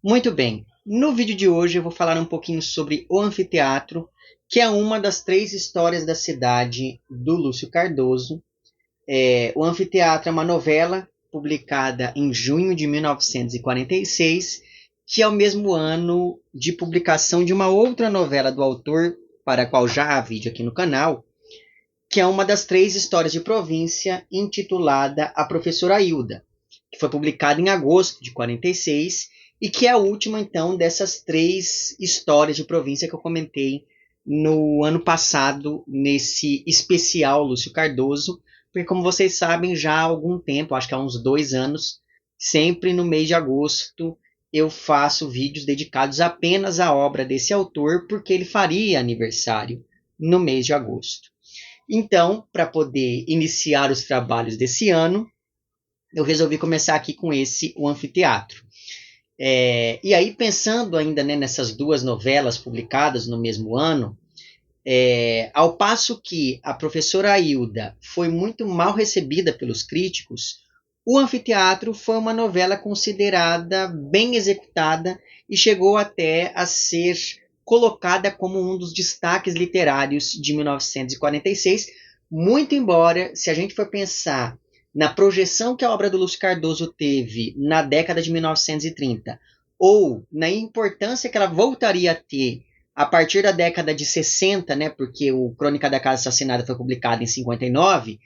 Muito bem. No vídeo de hoje eu vou falar um pouquinho sobre o anfiteatro, que é uma das três histórias da cidade do Lúcio Cardoso. O Anfiteatro é uma novela publicada em junho de 1946, que é o mesmo ano de publicação de uma outra novela do autor, para a qual já há vídeo aqui no canal, que é uma das três histórias de província, intitulada A Professora Hilda, que foi publicada em agosto de 46 e que é a última, então, dessas três histórias de província que eu comentei no ano passado, nesse especial Lúcio Cardoso, porque, como vocês sabem, já há algum tempo, acho que há uns 2 anos, sempre no mês de agosto, eu faço vídeos dedicados apenas à obra desse autor, porque ele faria aniversário no mês de agosto. Então, para poder iniciar os trabalhos desse ano, eu resolvi começar aqui com o Anfiteatro. E aí, pensando ainda, né, nessas duas novelas publicadas no mesmo ano, ao passo que a Professora Hilda foi muito mal recebida pelos críticos, o Anfiteatro foi uma novela considerada bem executada e chegou até a ser colocada como um dos destaques literários de 1946, muito embora, se a gente for pensar na projeção que a obra do Lúcio Cardoso teve na década de 1930, ou na importância que ela voltaria a ter a partir da década de 60, né, porque o Crônica da Casa Assassinada foi publicado em 59,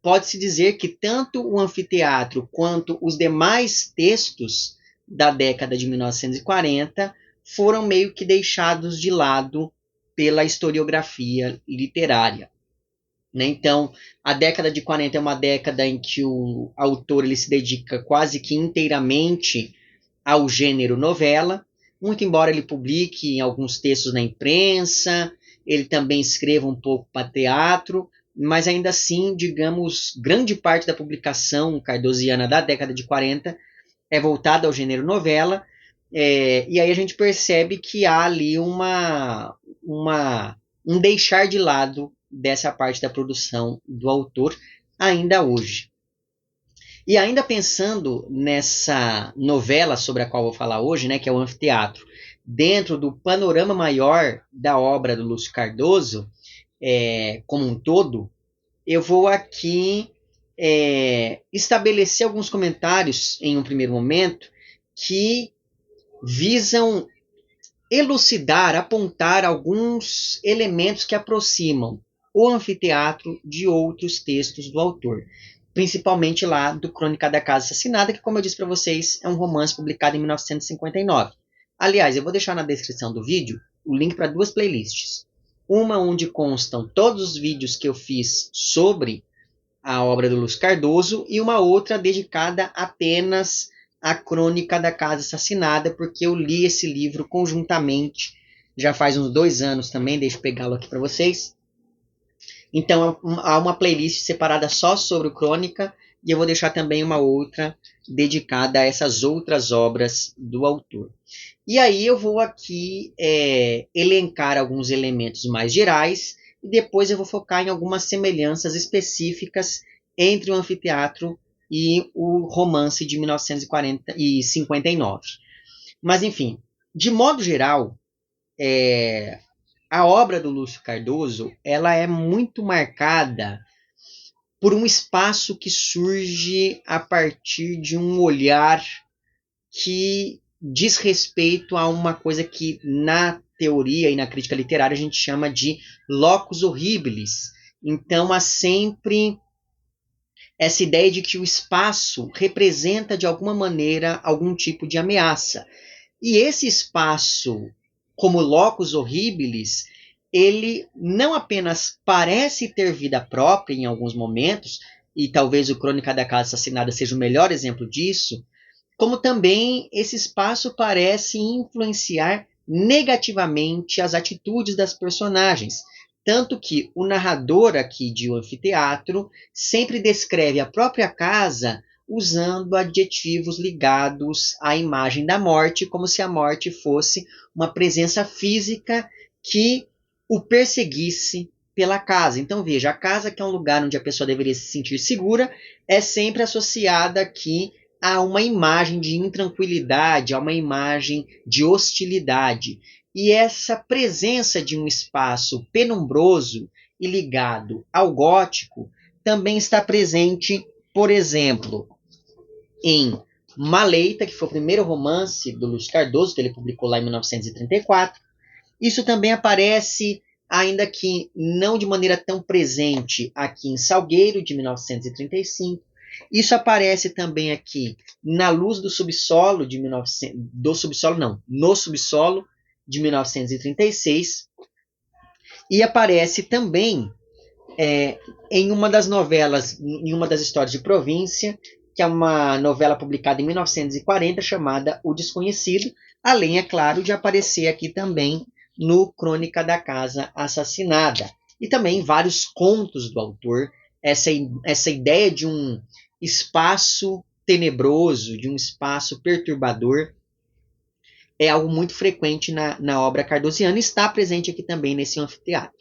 pode-se dizer que tanto o Anfiteatro quanto os demais textos da década de 1940 foram meio que deixados de lado pela historiografia literária. Né? Então, a década de 40 é uma década em que o autor ele se dedica quase que inteiramente ao gênero novela, muito embora ele publique alguns textos na imprensa, ele também escreva um pouco para teatro, mas ainda assim, digamos, grande parte da publicação cardosiana da década de 40 é voltada ao gênero novela, e aí a gente percebe que há ali um deixar de lado dessa parte da produção do autor ainda hoje. E ainda pensando nessa novela sobre a qual vou falar hoje, né, que é o Anfiteatro, dentro do panorama maior da obra do Lúcio Cardoso, como um todo, eu vou aqui estabelecer alguns comentários em um primeiro momento que visam elucidar, apontar alguns elementos que aproximam o Anfiteatro de outros textos do autor, principalmente lá do Crônica da Casa Assassinada, que, como eu disse para vocês, é um romance publicado em 1959. Aliás, eu vou deixar na descrição do vídeo o link para duas playlists. Uma onde constam todos os vídeos que eu fiz sobre a obra do Lúcio Cardoso e uma outra dedicada apenas à Crônica da Casa Assassinada, porque eu li esse livro conjuntamente, já faz uns 2 anos também, deixa eu pegá-lo aqui para vocês. Então há uma playlist separada só sobre o Crônica, e eu vou deixar também uma outra dedicada a essas outras obras do autor. E aí eu vou aqui elencar alguns elementos mais gerais, e depois eu vou focar em algumas semelhanças específicas entre o Anfiteatro e o romance de 1940 e 59. Mas, enfim, de modo geral, a obra do Lúcio Cardoso ela é muito marcada por um espaço que surge a partir de um olhar que diz respeito a uma coisa que na teoria e na crítica literária a gente chama de locus horribilis. Então há sempre essa ideia de que o espaço representa de alguma maneira algum tipo de ameaça. E esse espaço, como locus horribilis, ele não apenas parece ter vida própria em alguns momentos, e talvez o Crônica da Casa Assassinada seja o melhor exemplo disso, como também esse espaço parece influenciar negativamente as atitudes das personagens. Tanto que o narrador aqui de O Anfiteatro sempre descreve a própria casa usando adjetivos ligados à imagem da morte, como se a morte fosse uma presença física que o perseguisse pela casa. Então veja, a casa, que é um lugar onde a pessoa deveria se sentir segura, é sempre associada aqui há uma imagem de intranquilidade, há uma imagem de hostilidade. E essa presença de um espaço penumbroso e ligado ao gótico também está presente, por exemplo, em Maleita, que foi o primeiro romance do Lúcio Cardoso, que ele publicou lá em 1934. Isso também aparece, ainda que não de maneira tão presente, aqui em Salgueiro, de 1935. Isso aparece também aqui na Luz do Subsolo, de 1900, do subsolo não, no Subsolo, de 1936. E aparece também em uma das novelas, em uma das histórias de província, que é uma novela publicada em 1940, chamada O Desconhecido, além, é claro, de aparecer aqui também no Crônica da Casa Assassinada. E também vários contos do autor, essa ideia de um espaço tenebroso, de um espaço perturbador, é algo muito frequente na obra cardosiana e está presente aqui também nesse anfiteatro.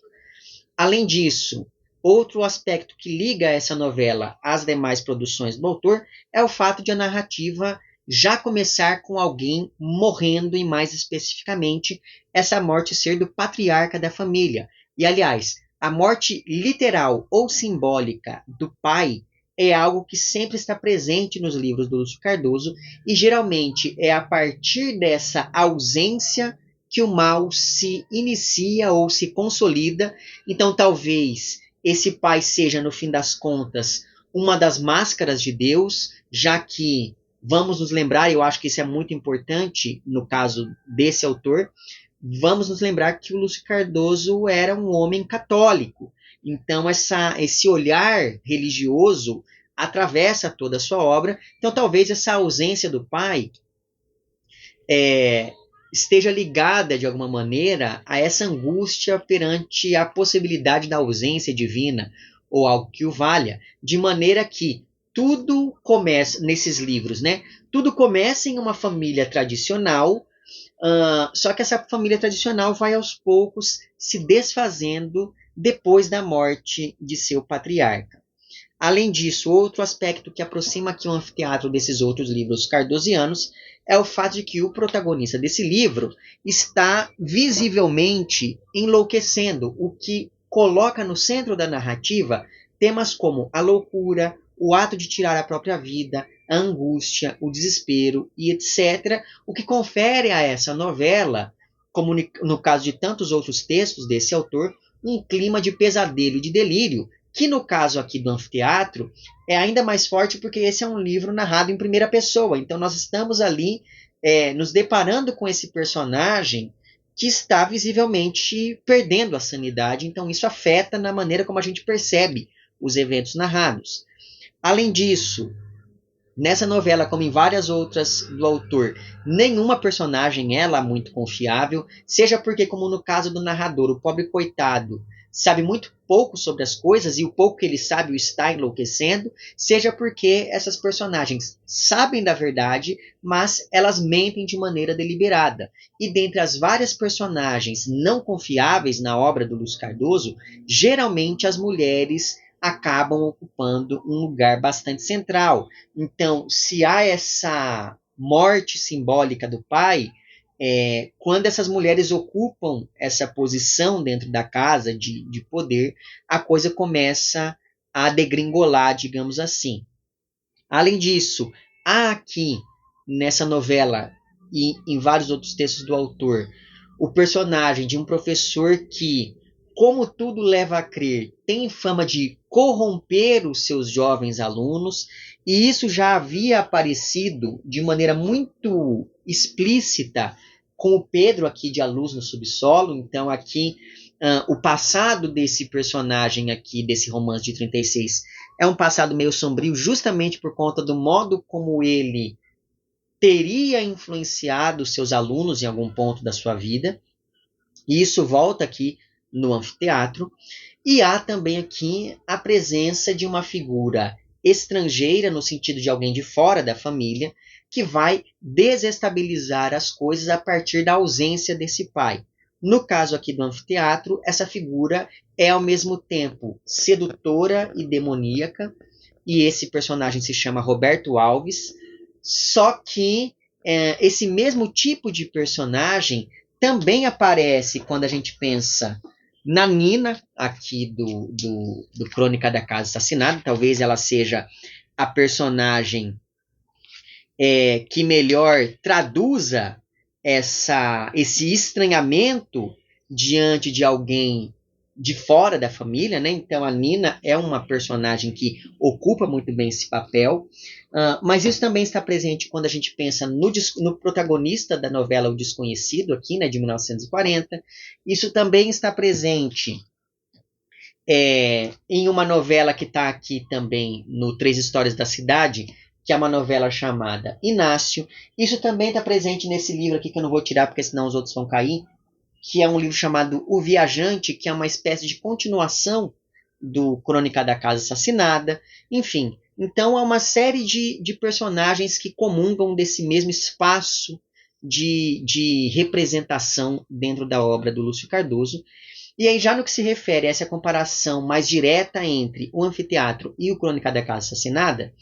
Além disso, outro aspecto que liga essa novela às demais produções do autor é o fato de a narrativa já começar com alguém morrendo, e mais especificamente, essa morte ser do patriarca da família. E, aliás, a morte literal ou simbólica do pai é algo que sempre está presente nos livros do Lúcio Cardoso, e geralmente é a partir dessa ausência que o mal se inicia ou se consolida. Então, talvez esse pai seja, no fim das contas, uma das máscaras de Deus, já que, vamos nos lembrar, e eu acho que isso é muito importante no caso desse autor, vamos nos lembrar que o Lúcio Cardoso era um homem católico. Então, esse olhar religioso atravessa toda a sua obra. Então, talvez essa ausência do pai esteja ligada, de alguma maneira, a essa angústia perante a possibilidade da ausência divina, ou algo que o valha, de maneira que tudo começa, nesses livros, né? Tudo começa em uma família tradicional, só que essa família tradicional vai aos poucos se desfazendo depois da morte de seu patriarca. Além disso, outro aspecto que aproxima aqui o anfiteatro desses outros livros cardosianos é o fato de que o protagonista desse livro está visivelmente enlouquecendo, o que coloca no centro da narrativa temas como a loucura, o ato de tirar a própria vida, a angústia, o desespero e etc., o que confere a essa novela, como no caso de tantos outros textos desse autor, um clima de pesadelo e de delírio, que no caso aqui do anfiteatro é ainda mais forte porque esse é um livro narrado em primeira pessoa. Então nós estamos ali nos deparando com esse personagem que está visivelmente perdendo a sanidade. Então isso afeta na maneira como a gente percebe os eventos narrados. Além disso, nessa novela, como em várias outras do autor, nenhuma personagem é lá muito confiável, seja porque, como no caso do narrador, o pobre coitado sabe muito pouco sobre as coisas e o pouco que ele sabe o está enlouquecendo, seja porque essas personagens sabem da verdade, mas elas mentem de maneira deliberada. E dentre as várias personagens não confiáveis na obra do Lúcio Cardoso, geralmente as mulheres acabam ocupando um lugar bastante central. Então, se há essa morte simbólica do pai, quando essas mulheres ocupam essa posição dentro da casa de poder, a coisa começa a degringolar, digamos assim. Além disso, há aqui nessa novela e em vários outros textos do autor o personagem de um professor que, como tudo leva a crer, tem fama de corromper os seus jovens alunos, e isso já havia aparecido de maneira muito explícita com o Pedro aqui de A Luz no Subsolo. Então aqui o passado desse personagem aqui, desse romance de 36, é um passado meio sombrio, justamente por conta do modo como ele teria influenciado seus alunos em algum ponto da sua vida. E isso volta aqui no anfiteatro. E há também aqui a presença de uma figura estrangeira, no sentido de alguém de fora da família, que vai desestabilizar as coisas a partir da ausência desse pai. No caso aqui do anfiteatro, essa figura é ao mesmo tempo sedutora e demoníaca, e esse personagem se chama Roberto Alves. Só que esse mesmo tipo de personagem também aparece quando a gente pensa na Nina, aqui do Crônica da Casa Assassinada. Talvez ela seja a personagem que melhor traduza esse estranhamento diante de alguém de fora da família, né? Então a Nina é uma personagem que ocupa muito bem esse papel, mas isso também está presente quando a gente pensa no protagonista da novela O Desconhecido, aqui, né, de 1940. Isso também está presente em uma novela que está aqui também no Três Histórias da Cidade, que é uma novela chamada Inácio. Isso também está presente nesse livro aqui, que eu não vou tirar porque senão os outros vão cair, que é um livro chamado O Viajante, que é uma espécie de continuação do Crônica da Casa Assassinada. Enfim, então há uma série de personagens que comungam desse mesmo espaço de representação dentro da obra do Lúcio Cardoso. E aí, já no que se refere a essa comparação mais direta entre o Anfiteatro e o Crônica da Casa Assassinada,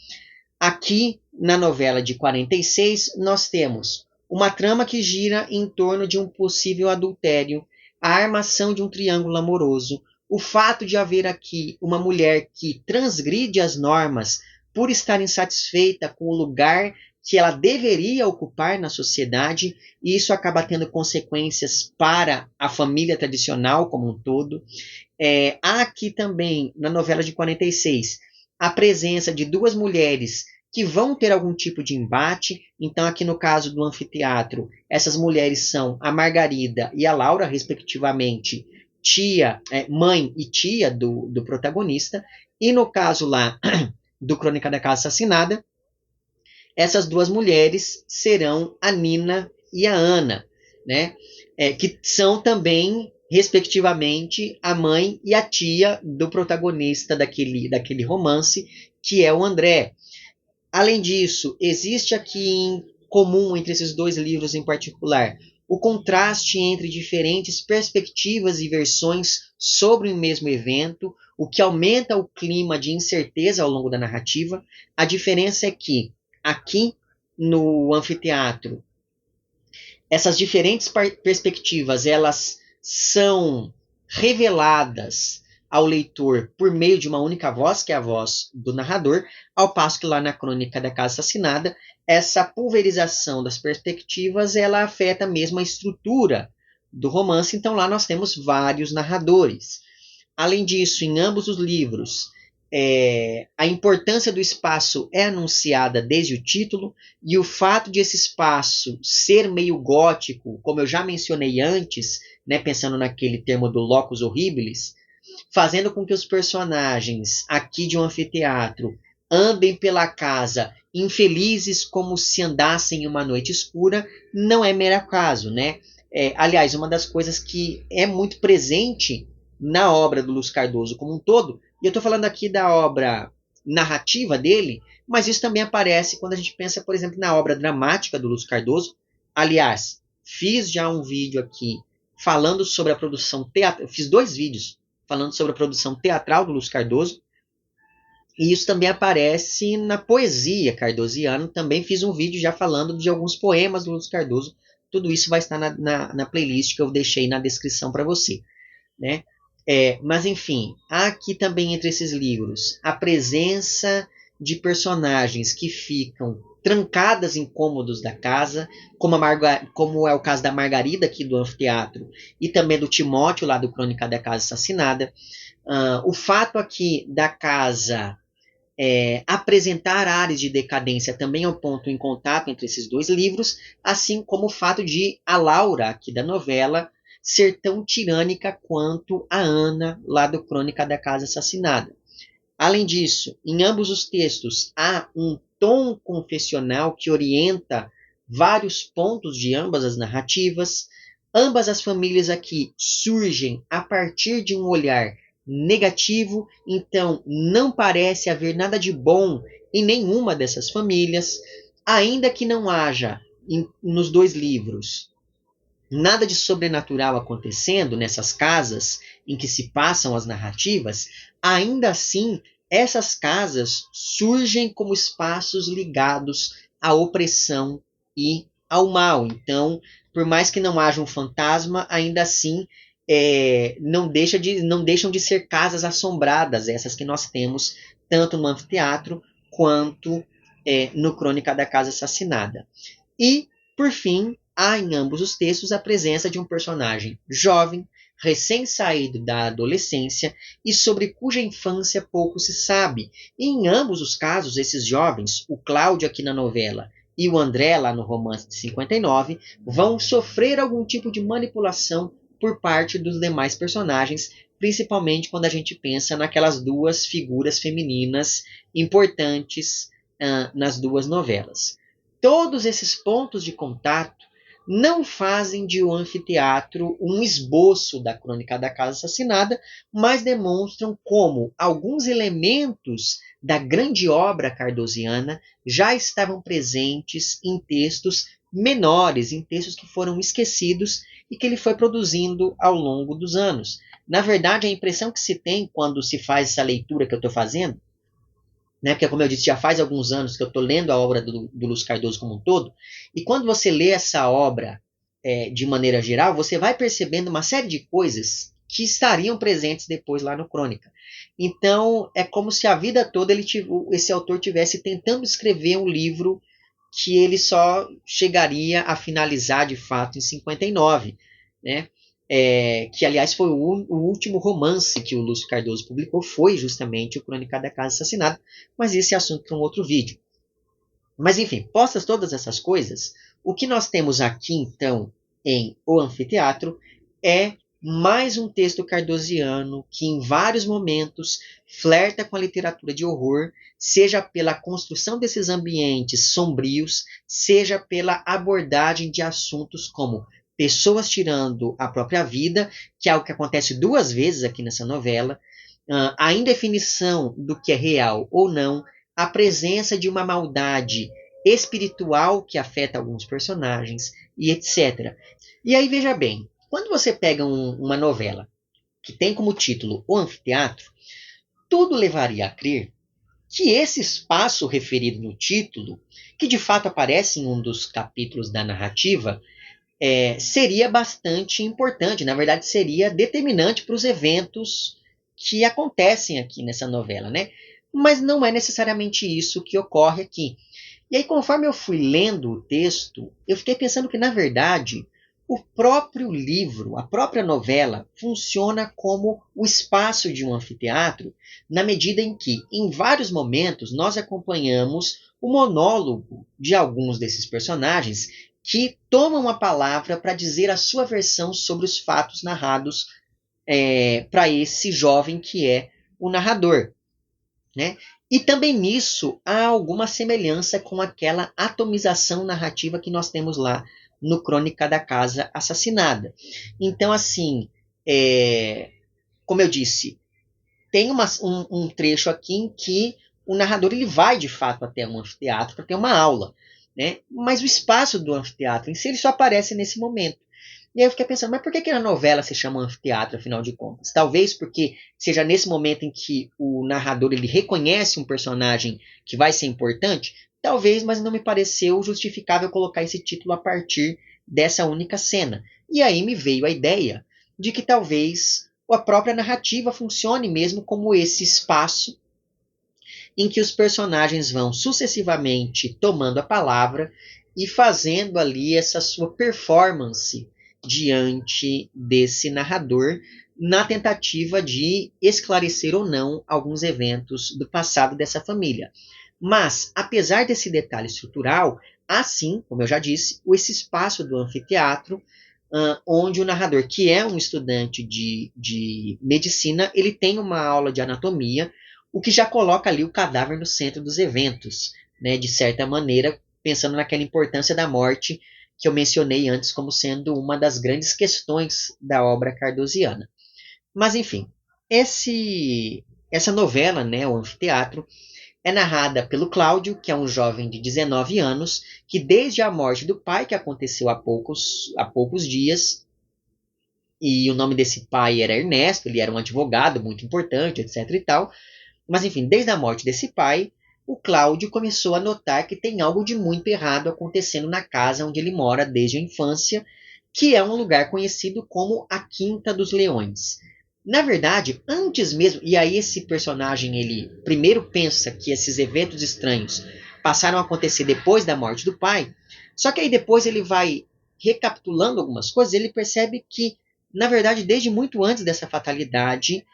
aqui na novela de 46, nós temos uma trama que gira em torno de um possível adultério, a armação de um triângulo amoroso, o fato de haver aqui uma mulher que transgride as normas por estar insatisfeita com o lugar que ela deveria ocupar na sociedade, e isso acaba tendo consequências para a família tradicional como um todo. Há aqui também, na novela de 46, a presença de duas mulheres que vão ter algum tipo de embate. Então, aqui no caso do Anfiteatro, essas mulheres são a Margarida e a Laura, respectivamente, mãe e tia do protagonista. E no caso lá do Crônica da Casa Assassinada, essas duas mulheres serão a Nina e a Ana, né? Que são também, respectivamente, a mãe e a tia do protagonista daquele romance, que é o André. Além disso, existe aqui em comum entre esses dois livros em particular o contraste entre diferentes perspectivas e versões sobre o mesmo evento, o que aumenta o clima de incerteza ao longo da narrativa. A diferença é que, aqui no Anfiteatro, essas diferentes perspectivas elas são reveladas ao leitor por meio de uma única voz, que é a voz do narrador, ao passo que lá na Crônica da Casa Assassinada, essa pulverização das perspectivas ela afeta mesmo a estrutura do romance, então lá nós temos vários narradores. Além disso, em ambos os livros, a importância do espaço é anunciada desde o título, e o fato de esse espaço ser meio gótico, como eu já mencionei antes, né, pensando naquele termo do locus horribilis, fazendo com que os personagens aqui de um anfiteatro andem pela casa infelizes como se andassem em uma noite escura, não é mero acaso, né? Aliás, uma das coisas que é muito presente na obra do Lúcio Cardoso como um todo, e eu estou falando aqui da obra narrativa dele, mas isso também aparece quando a gente pensa, por exemplo, na obra dramática do Lúcio Cardoso. Aliás, fiz já um vídeo aqui falando sobre a produção teatral, fiz 2 vídeos falando sobre a produção teatral do Lúcio Cardoso, e isso também aparece na poesia cardosiana. Também fiz um vídeo já falando de alguns poemas do Lúcio Cardoso. Tudo isso vai estar na playlist que eu deixei na descrição para você, né? Mas enfim, há aqui também entre esses livros a presença de personagens que ficam trancadas em cômodos da casa, como é o caso da Margarida aqui do Anfiteatro, e também do Timóteo lá do Crônica da Casa Assassinada. O fato aqui da casa apresentar áreas de decadência também é um ponto em contato entre esses dois livros, assim como o fato de a Laura aqui da novela ser tão tirânica quanto a Ana, lá do Crônica da Casa Assassinada. Além disso, em ambos os textos há um tom confessional que orienta vários pontos de ambas as narrativas. Ambas as famílias aqui surgem a partir de um olhar negativo, então não parece haver nada de bom em nenhuma dessas famílias, ainda que não haja nos dois livros nada de sobrenatural acontecendo nessas casas em que se passam as narrativas. Ainda assim, essas casas surgem como espaços ligados à opressão e ao mal. Então, por mais que não haja um fantasma, ainda assim não deixam de ser casas assombradas, essas que nós temos tanto no anfiteatro quanto no Crônica da Casa Assassinada. E, por fim, há em ambos os textos a presença de um personagem jovem, recém-saído da adolescência e sobre cuja infância pouco se sabe. E em ambos os casos, esses jovens, o Cláudio aqui na novela e o André lá no romance de 59, vão sofrer algum tipo de manipulação por parte dos demais personagens, principalmente quando a gente pensa naquelas duas figuras femininas importantes nas duas novelas. Todos esses pontos de contato não fazem de O Anfiteatro um esboço da Crônica da Casa Assassinada, mas demonstram como alguns elementos da grande obra cardosiana já estavam presentes em textos menores, em textos que foram esquecidos e que ele foi produzindo ao longo dos anos. Na verdade, a impressão que se tem quando se faz essa leitura que eu estou fazendo, né, porque, como eu disse, já faz alguns anos que eu estou lendo a obra do Lúcio Cardoso como um todo, e quando você lê essa obra de maneira geral, você vai percebendo uma série de coisas que estariam presentes depois lá no Crônica. Então, é como se a vida toda esse autor tivesse tentando escrever um livro que ele só chegaria a finalizar de fato em 59, né? Que aliás foi o último romance que o Lúcio Cardoso publicou, foi justamente o Crônica da Casa Assassinada, mas esse é assunto para um outro vídeo. Mas enfim, postas todas essas coisas, o que nós temos aqui então em O Anfiteatro é mais um texto cardosiano que em vários momentos flerta com a literatura de horror, seja pela construção desses ambientes sombrios, seja pela abordagem de assuntos como pessoas tirando a própria vida, que é algo que acontece duas vezes aqui nessa novela, a indefinição do que é real ou não, a presença de uma maldade espiritual que afeta alguns personagens e etc. E aí veja bem, quando você pega uma novela que tem como título O Anfiteatro, tudo levaria a crer que esse espaço referido no título, que de fato aparece em um dos capítulos da narrativa, seria bastante importante, na verdade seria determinante para os eventos que acontecem aqui nessa novela, né? Mas não é necessariamente isso que ocorre aqui. E aí, conforme eu fui lendo o texto, eu fiquei pensando que, na verdade, o próprio livro, a própria novela, funciona como o espaço de um anfiteatro, na medida em que, em vários momentos, nós acompanhamos o monólogo de alguns desses personagens que tomam a palavra para dizer a sua versão sobre os fatos narrados para esse jovem que é o narrador, né? E também nisso há alguma semelhança com aquela atomização narrativa que nós temos lá no Crônica da Casa Assassinada. Então, assim, como eu disse, tem um trecho aqui em que o narrador ele vai de fato até um anfiteatro para ter uma aula, né? Mas o espaço do anfiteatro em si ele só aparece nesse momento. E aí eu fiquei pensando, mas por que a novela se chama anfiteatro, afinal de contas? Talvez porque seja nesse momento em que o narrador ele reconhece um personagem que vai ser importante? Talvez, mas não me pareceu justificável colocar esse título a partir dessa única cena. E aí me veio a ideia de que talvez a própria narrativa funcione mesmo como esse espaço em que os personagens vão sucessivamente tomando a palavra e fazendo ali essa sua performance diante desse narrador, na tentativa de esclarecer ou não alguns eventos do passado dessa família. Mas, apesar desse detalhe estrutural, há sim, como eu já disse, esse espaço do anfiteatro, onde o narrador, que é um estudante de medicina, ele tem uma aula de anatomia, o que já coloca ali o cadáver no centro dos eventos, né, de certa maneira, pensando naquela importância da morte que eu mencionei antes como sendo uma das grandes questões da obra cardosiana. Mas, enfim, essa novela, né, o Anfiteatro, é narrada pelo Cláudio, que é um jovem de 19 anos, que desde a morte do pai, que aconteceu há poucos dias, e o nome desse pai era Ernesto, ele era um advogado muito importante, etc e tal, mas enfim, desde a morte desse pai, o Cláudio começou a notar que tem algo de muito errado acontecendo na casa onde ele mora desde a infância, que é um lugar conhecido como a Quinta dos Leões. Na verdade, antes mesmo, e aí esse personagem ele primeiro pensa que esses eventos estranhos passaram a acontecer depois da morte do pai, só que aí depois ele vai recapitulando algumas coisas, ele percebe que, na verdade, desde muito antes dessa fatalidade,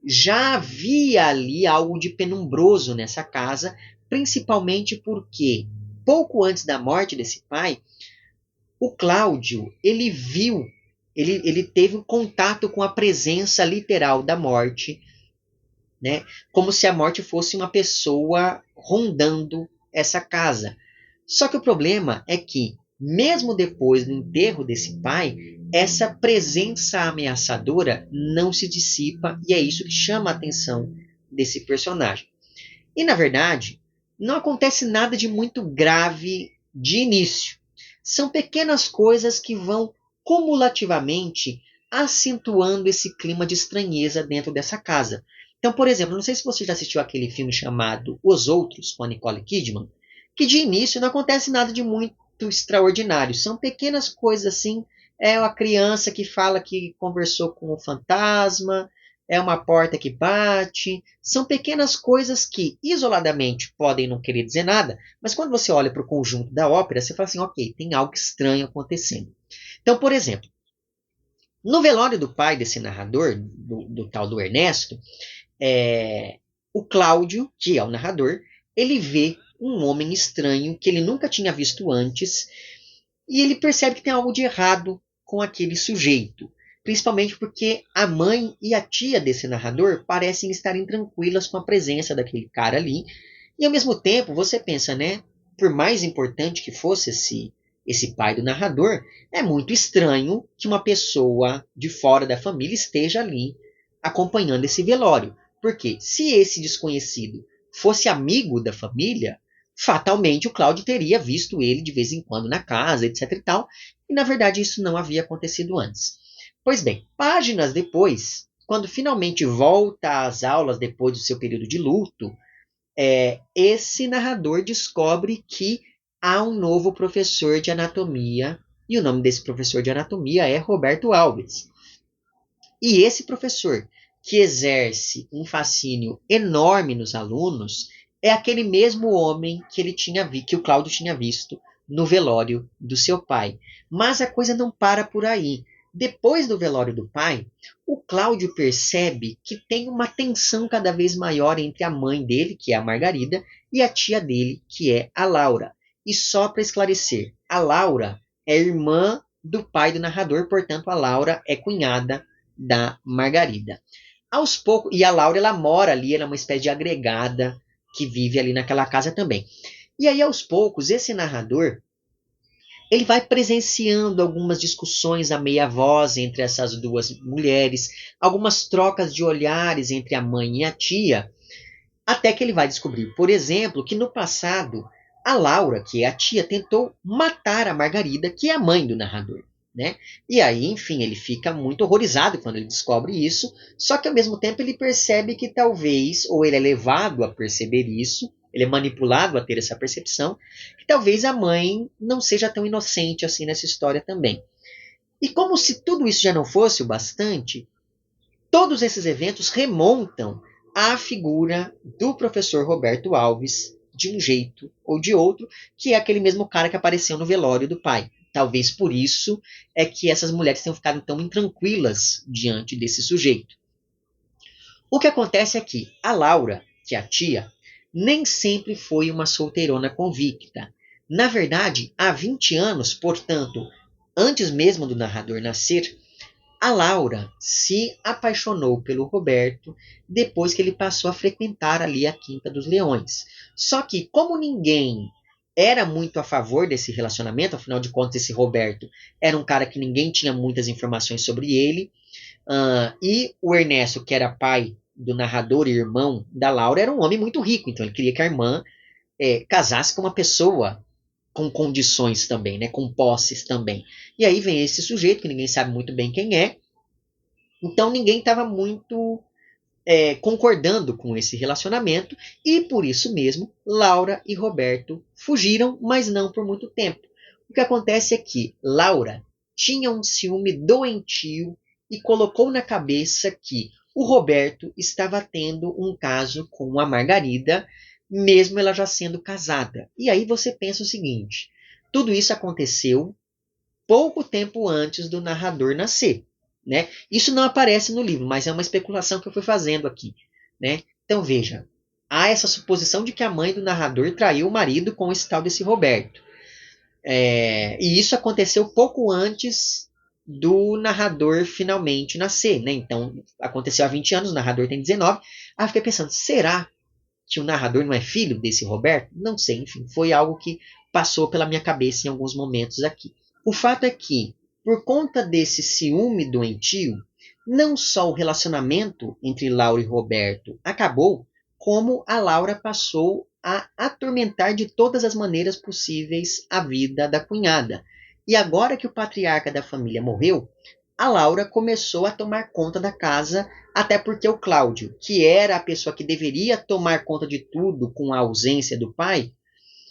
já havia ali algo de penumbroso nessa casa, principalmente porque, pouco antes da morte desse pai, o Cláudio, ele viu, ele teve um contato com a presença literal da morte, né? Como se a morte fosse uma pessoa rondando essa casa. Só que o problema é que, mesmo depois do enterro desse pai, essa presença ameaçadora não se dissipa e é isso que chama a atenção desse personagem. E, na verdade, não acontece nada de muito grave de início. São pequenas coisas que vão cumulativamente acentuando esse clima de estranheza dentro dessa casa. Então, por exemplo, não sei se você já assistiu aquele filme chamado Os Outros, com a Nicole Kidman, que de início não acontece nada de muito extraordinário. São pequenas coisas assim. É uma criança que fala que conversou com o fantasma, é uma porta que bate. São pequenas coisas que, isoladamente, podem não querer dizer nada, mas quando você olha para o conjunto da ópera, você fala assim, ok, tem algo estranho acontecendo. Então, por exemplo, no velório do pai desse narrador, do tal do Ernesto, o Cláudio, que é o narrador, ele vê um homem estranho que ele nunca tinha visto antes e ele percebe que tem algo de errado com aquele sujeito. Principalmente porque a mãe e a tia desse narrador parecem estarem tranquilas com a presença daquele cara ali. E ao mesmo tempo, você pensa, né? Por mais importante que fosse esse pai do narrador, é muito estranho que uma pessoa de fora da família esteja ali acompanhando esse velório. Porque se esse desconhecido fosse amigo da família, fatalmente o Cláudio teria visto ele de vez em quando na casa, etc e tal. E na verdade isso não havia acontecido antes. Pois bem, páginas depois, quando finalmente volta às aulas depois do seu período de luto, esse narrador descobre que há um novo professor de anatomia, e o nome desse professor de anatomia é Roberto Alves. E esse professor, que exerce um fascínio enorme nos alunos, é aquele mesmo homem que ele tinha que o Cláudio tinha visto no velório do seu pai. Mas a coisa não para por aí. Depois do velório do pai, o Cláudio percebe que tem uma tensão cada vez maior entre a mãe dele, que é a Margarida, e a tia dele, que é a Laura. E só para esclarecer, a Laura é irmã do pai do narrador, portanto a Laura é cunhada da Margarida. Aos poucos, e a Laura ela mora ali, ela é uma espécie de agregada que vive ali naquela casa também. E aí aos poucos esse narrador ele vai presenciando algumas discussões a meia voz entre essas duas mulheres, algumas trocas de olhares entre a mãe e a tia, até que ele vai descobrir, por exemplo, que no passado a Laura, que é a tia, tentou matar a Margarida, que é a mãe do narrador. Né? E aí, enfim, ele fica muito horrorizado quando ele descobre isso, só que ao mesmo tempo ele percebe que talvez, ou ele é levado a perceber isso, ele é manipulado a ter essa percepção, que talvez a mãe não seja tão inocente assim nessa história também. E como se tudo isso já não fosse o bastante, todos esses eventos remontam à figura do professor Roberto Alves, de um jeito ou de outro, que é aquele mesmo cara que apareceu no velório do pai. Talvez por isso é que essas mulheres tenham ficado tão intranquilas diante desse sujeito. O que acontece é que a Laura, que é a tia, nem sempre foi uma solteirona convicta. Na verdade, há 20 anos, portanto, antes mesmo do narrador nascer, a Laura se apaixonou pelo Roberto depois que ele passou a frequentar ali a Quinta dos Leões. Só que, como ninguém era muito a favor desse relacionamento, afinal de contas, esse Roberto era um cara que ninguém tinha muitas informações sobre ele, e o Ernesto, que era pai do narrador e irmão da Laura, era um homem muito rico, então ele queria que a irmã casasse com uma pessoa com condições também, né, com posses também. E aí vem esse sujeito, que ninguém sabe muito bem quem é, então ninguém estava muito concordando com esse relacionamento, e por isso mesmo Laura e Roberto fugiram, mas não por muito tempo. O que acontece é que Laura tinha um ciúme doentio e colocou na cabeça que o Roberto estava tendo um caso com a Margarida, mesmo ela já sendo casada. E aí você pensa o seguinte: tudo isso aconteceu pouco tempo antes do narrador nascer, né? Isso não aparece no livro, mas é uma especulação que eu fui fazendo aqui, né? Então veja, há essa suposição de que a mãe do narrador traiu o marido com esse tal desse Roberto. E isso aconteceu pouco antes do narrador finalmente nascer, né? Então aconteceu há 20 anos, o narrador tem 19. Aí eu fiquei pensando, será que o narrador não é filho desse Roberto? Não sei, enfim, foi algo que passou pela minha cabeça em alguns momentos aqui. O fato é que, por conta desse ciúme doentio, não só o relacionamento entre Laura e Roberto acabou, como a Laura passou a atormentar de todas as maneiras possíveis a vida da cunhada. E agora que o patriarca da família morreu, a Laura começou a tomar conta da casa, até porque o Cláudio, que era a pessoa que deveria tomar conta de tudo com a ausência do pai,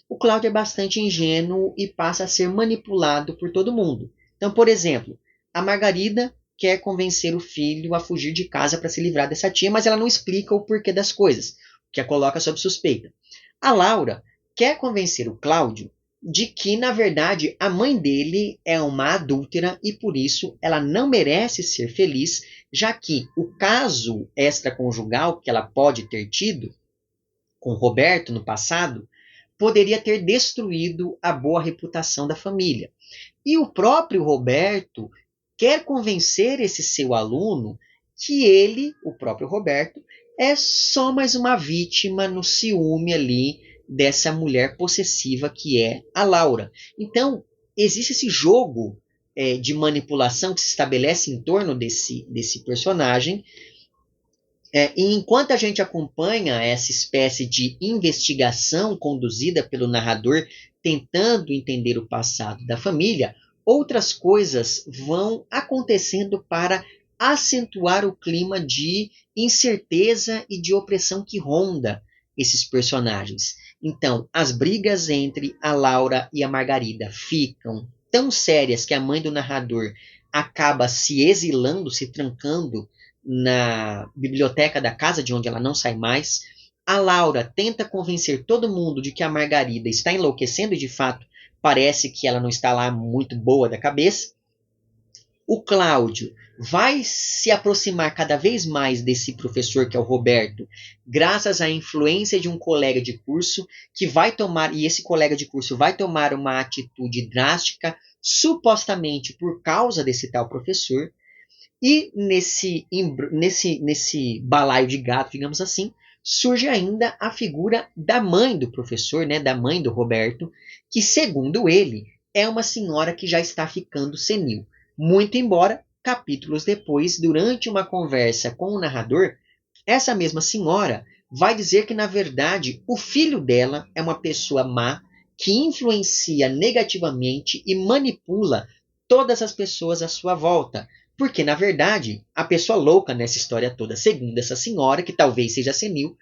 o Cláudio é bastante ingênuo e passa a ser manipulado por todo mundo. Então, por exemplo, a Margarida quer convencer o filho a fugir de casa para se livrar dessa tia, mas ela não explica o porquê das coisas, o que a coloca sob suspeita. A Laura quer convencer o Cláudio de que, na verdade, a mãe dele é uma adúltera e por isso ela não merece ser feliz, já que o caso extraconjugal que ela pode ter tido com Roberto no passado poderia ter destruído a boa reputação da família. E o próprio Roberto quer convencer esse seu aluno que ele, o próprio Roberto, é só mais uma vítima no ciúme ali dessa mulher possessiva que é a Laura. Então, existe esse jogo de manipulação que se estabelece em torno desse personagem, e enquanto a gente acompanha essa espécie de investigação conduzida pelo narrador, tentando entender o passado da família, outras coisas vão acontecendo para acentuar o clima de incerteza e de opressão que ronda esses personagens. Então, as brigas entre a Laura e a Margarida ficam tão sérias que a mãe do narrador acaba se exilando, se trancando na biblioteca da casa, de onde ela não sai mais. A Laura tenta convencer todo mundo de que a Margarida está enlouquecendo e, de fato, parece que ela não está lá muito boa da cabeça. O Cláudio vai se aproximar cada vez mais desse professor que é o Roberto, graças à influência de um colega de curso que vai tomar, e esse colega de curso vai tomar uma atitude drástica, supostamente por causa desse tal professor. E nesse balaio de gato, digamos assim, surge ainda a figura da mãe do professor, né, da mãe do Roberto, que, segundo ele, é uma senhora que já está ficando senil. Muito embora, capítulos depois, durante uma conversa com o narrador, essa mesma senhora vai dizer que, na verdade, o filho dela é uma pessoa má que influencia negativamente e manipula todas as pessoas à sua volta. Porque, na verdade, a pessoa louca nessa história toda, segundo essa senhora, que talvez seja senil,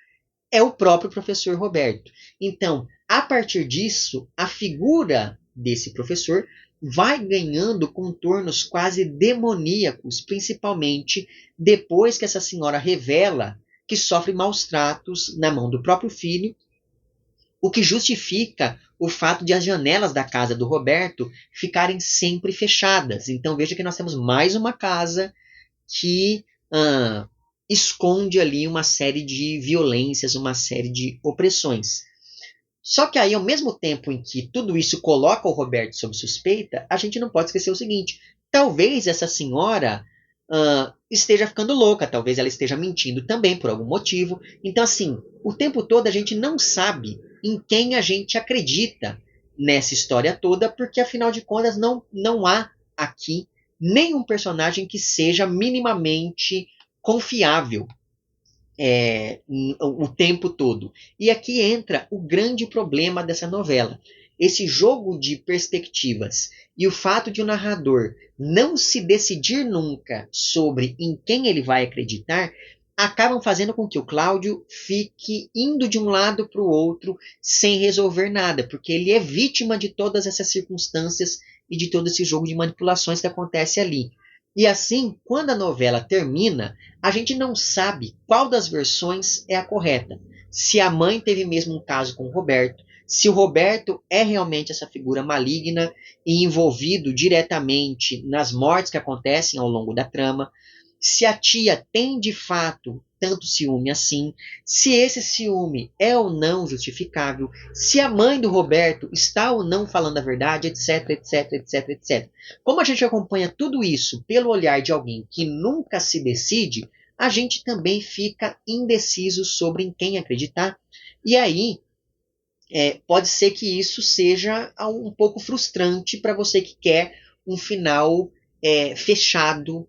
é o próprio professor Roberto. Então, a partir disso, a figura desse professor vai ganhando contornos quase demoníacos, principalmente depois que essa senhora revela que sofre maus tratos na mão do próprio filho, o que justifica o fato de as janelas da casa do Roberto ficarem sempre fechadas. Então veja que nós temos mais uma casa que esconde ali uma série de violências, uma série de opressões. Só que aí, ao mesmo tempo em que tudo isso coloca o Roberto sob suspeita, a gente não pode esquecer o seguinte: talvez essa senhora esteja ficando louca, talvez ela esteja mentindo também por algum motivo. Então, assim, o tempo todo a gente não sabe em quem a gente acredita nessa história toda, porque afinal de contas não há aqui nenhum personagem que seja minimamente confiável o tempo todo. E aqui entra o grande problema dessa novela. Esse jogo de perspectivas e o fato de o narrador não se decidir nunca sobre em quem ele vai acreditar acabam fazendo com que o Cláudio fique indo de um lado para o outro sem resolver nada, porque ele é vítima de todas essas circunstâncias e de todo esse jogo de manipulações que acontece ali. E assim, quando a novela termina, a gente não sabe qual das versões é a correta. Se a mãe teve mesmo um caso com o Roberto, se o Roberto é realmente essa figura maligna e envolvido diretamente nas mortes que acontecem ao longo da trama, se a tia tem de fato tanto ciúme assim, se esse ciúme é ou não justificável, se a mãe do Roberto está ou não falando a verdade, etc, etc, etc, etc. Como a gente acompanha tudo isso pelo olhar de alguém que nunca se decide, a gente também fica indeciso sobre em quem acreditar. E aí, pode ser que isso seja um pouco frustrante para você que quer um final fechado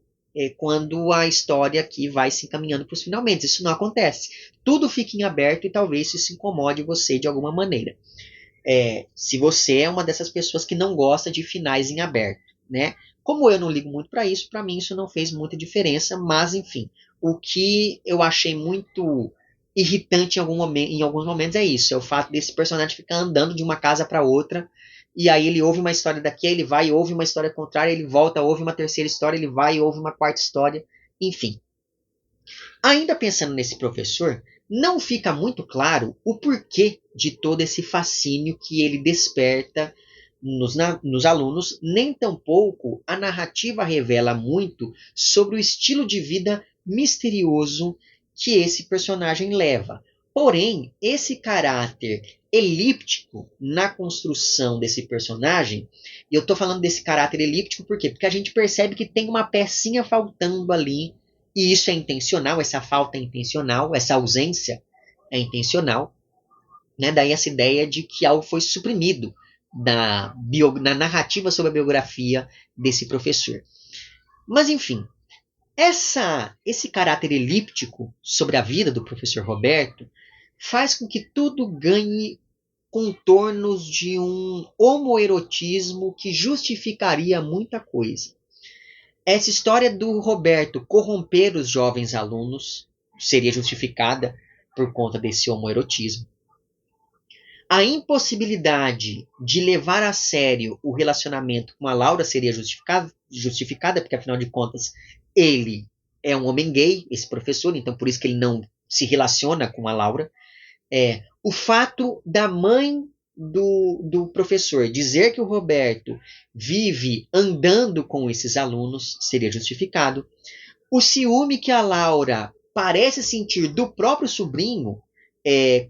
quando a história aqui vai se encaminhando para os finalmente. Isso não acontece. Tudo fica em aberto e talvez isso incomode você de alguma maneira. Se você é uma dessas pessoas que não gosta de finais em aberto, né? Como eu não ligo muito para isso, para mim isso não fez muita diferença, mas enfim, o que eu achei muito irritante em alguns momentos é isso, é o fato desse personagem ficar andando de uma casa para outra, e aí ele ouve uma história daqui, ele vai e ouve uma história contrária, ele volta, ouve uma terceira história, ele vai e ouve uma quarta história, enfim. Ainda pensando nesse professor, não fica muito claro o porquê de todo esse fascínio que ele desperta nos alunos, nem tampouco a narrativa revela muito sobre o estilo de vida misterioso que esse personagem leva. Porém, esse caráter elíptico na construção desse personagem, e eu estou falando desse caráter elíptico por quê? Porque a gente percebe que tem uma pecinha faltando ali, e isso é intencional, essa falta é intencional, essa ausência é intencional, né? Daí essa ideia de que algo foi suprimido na narrativa sobre a biografia desse professor. Mas enfim, esse caráter elíptico sobre a vida do professor Roberto faz com que tudo ganhe contornos de um homoerotismo que justificaria muita coisa. Essa história do Roberto corromper os jovens alunos seria justificada por conta desse homoerotismo. A impossibilidade de levar a sério o relacionamento com a Laura seria justificada, porque afinal de contas ele é um homem gay, esse professor, então por isso que ele não se relaciona com a Laura. O fato da mãe do professor dizer que o Roberto vive andando com esses alunos seria justificado. O ciúme que a Laura parece sentir do próprio sobrinho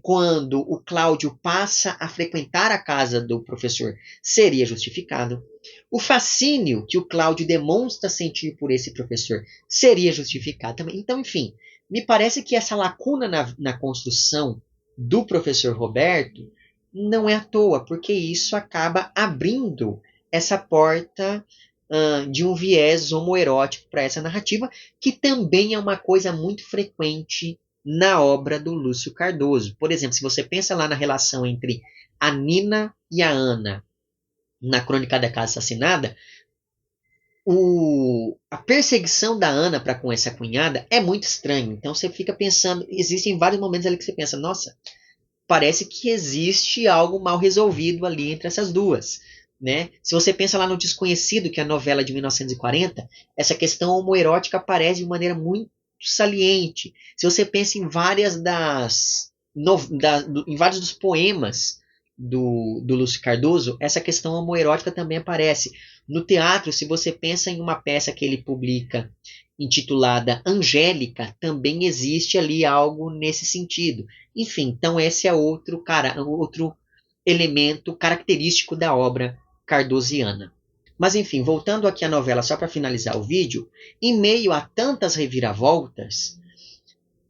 quando o Cláudio passa a frequentar a casa do professor seria justificado. O fascínio que o Cláudio demonstra sentir por esse professor seria justificado também. Então, enfim, me parece que essa lacuna na construção do professor Roberto não é à toa, porque isso acaba abrindo essa porta de um viés homoerótico para essa narrativa, que também é uma coisa muito frequente na obra do Lúcio Cardoso. Por exemplo, se você pensa lá na relação entre a Nina e a Ana na Crônica da Casa Assassinada, a perseguição da Ana para com essa cunhada é muito estranho. Então você fica pensando, existem vários momentos ali que você pensa, nossa, parece que existe algo mal resolvido ali entre essas duas. Né? Se você pensa lá no Desconhecido, que é a novela de 1940, essa questão homoerótica aparece de maneira muito saliente. Se você pensa em em vários dos poemas do Lúcio Cardoso, essa questão homoerótica também aparece. No teatro, se você pensa em uma peça que ele publica intitulada Angélica, também existe ali algo nesse sentido. Enfim, então esse é outro elemento característico da obra cardosiana. Mas enfim, voltando aqui à novela só para finalizar o vídeo, em meio a tantas reviravoltas,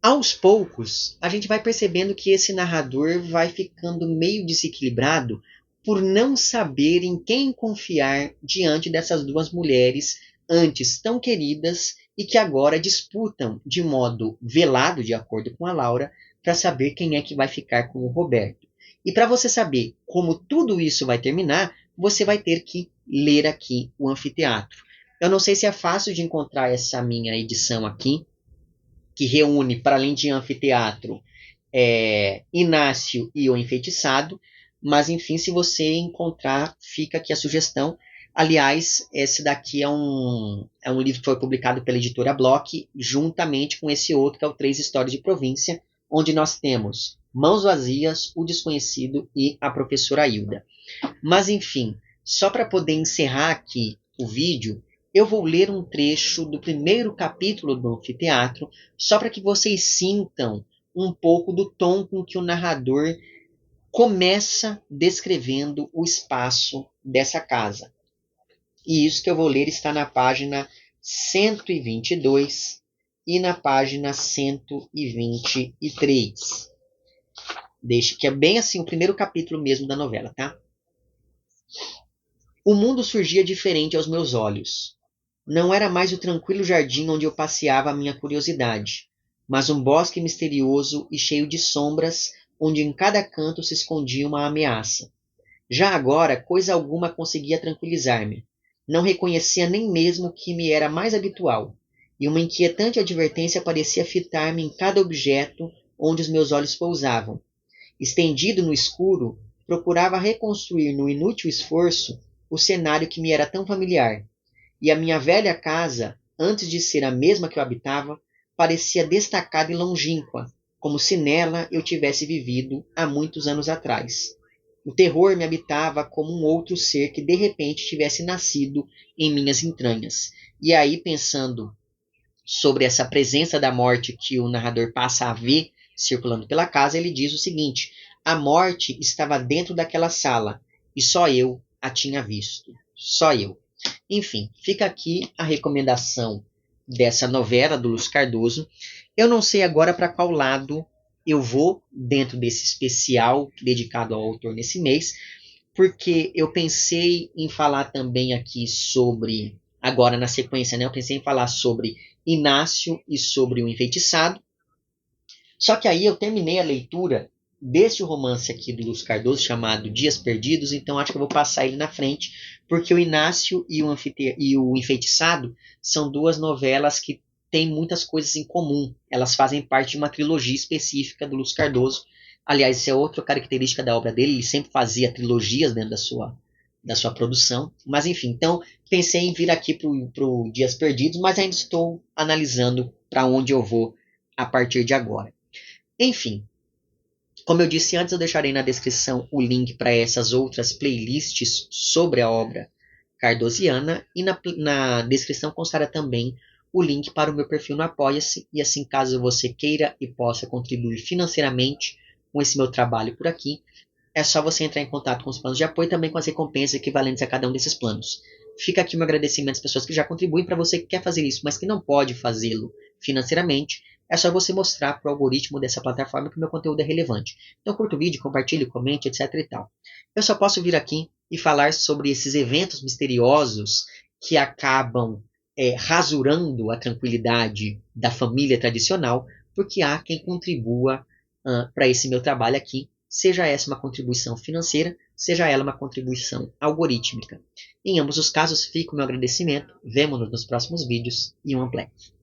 aos poucos a gente vai percebendo que esse narrador vai ficando meio desequilibrado por não saber em quem confiar diante dessas duas mulheres antes tão queridas e que agora disputam de modo velado, de acordo com a Laura, para saber quem é que vai ficar com o Roberto. E para você saber como tudo isso vai terminar, você vai ter que ler aqui o Anfiteatro. Eu não sei se é fácil de encontrar essa minha edição aqui, que reúne, para além de anfiteatro, Inácio e o Enfeitiçado. Mas, enfim, se você encontrar, fica aqui a sugestão. Aliás, esse daqui é um livro que foi publicado pela editora Bloch, juntamente com esse outro, que é o Três Histórias de Província, onde nós temos Mãos Vazias, O Desconhecido e A Professora Hilda. Mas, enfim, só para poder encerrar aqui o vídeo, eu vou ler um trecho do primeiro capítulo do Anfiteatro, só para que vocês sintam um pouco do tom com que o narrador começa descrevendo o espaço dessa casa. E isso que eu vou ler está na página 122 e na página 123. Deixa que é bem assim o primeiro capítulo mesmo da novela, tá? O mundo surgia diferente aos meus olhos. Não era mais o tranquilo jardim onde eu passeava a minha curiosidade, mas um bosque misterioso e cheio de sombras, onde em cada canto se escondia uma ameaça. Já agora, coisa alguma conseguia tranquilizar-me. Não reconhecia nem mesmo o que me era mais habitual, e uma inquietante advertência parecia fitar-me em cada objeto onde os meus olhos pousavam. Estendido no escuro, procurava reconstruir no inútil esforço o cenário que me era tão familiar, e a minha velha casa, antes de ser a mesma que eu habitava, parecia destacada e longínqua, como se nela eu tivesse vivido há muitos anos atrás. O terror me habitava como um outro ser que de repente tivesse nascido em minhas entranhas. E aí, pensando sobre essa presença da morte que o narrador passa a ver circulando pela casa, ele diz o seguinte: a morte estava dentro daquela sala e só eu a tinha visto. Só eu. Enfim, fica aqui a recomendação dessa novela do Lúcio Cardoso. Eu não sei agora para qual lado eu vou dentro desse especial dedicado ao autor nesse mês, porque eu pensei em falar também aqui sobre, agora na sequência, né, eu pensei em falar sobre Inácio e sobre o Enfeitiçado. Só que aí eu terminei a leitura deste romance aqui do Lúcio Cardoso, chamado Dias Perdidos, então acho que eu vou passar ele na frente, porque o Inácio e o Enfeitiçado são duas novelas que têm muitas coisas em comum. Elas fazem parte de uma trilogia específica do Lúcio Cardoso. Aliás, isso é outra característica da obra dele, ele sempre fazia trilogias dentro da sua produção. Mas enfim, então pensei em vir aqui para o Dias Perdidos, mas ainda estou analisando para onde eu vou a partir de agora. Enfim, como eu disse antes, eu deixarei na descrição o link para essas outras playlists sobre a obra cardosiana e na descrição constará também o link para o meu perfil no Apoia-se, e assim, caso você queira e possa contribuir financeiramente com esse meu trabalho por aqui, é só você entrar em contato com os planos de apoio e também com as recompensas equivalentes a cada um desses planos. Fica aqui o meu agradecimento às pessoas que já contribuem. Para você que quer fazer isso, mas que não pode fazê-lo financeiramente, é só você mostrar para o algoritmo dessa plataforma que o meu conteúdo é relevante. Então curta o vídeo, compartilhe, comente, etc e tal. Eu só posso vir aqui e falar sobre esses eventos misteriosos que acabam rasurando a tranquilidade da família tradicional, porque há quem contribua para esse meu trabalho aqui, seja essa uma contribuição financeira, seja ela uma contribuição algorítmica. Em ambos os casos, fica o meu agradecimento. Vemo-nos nos próximos vídeos e um amplex.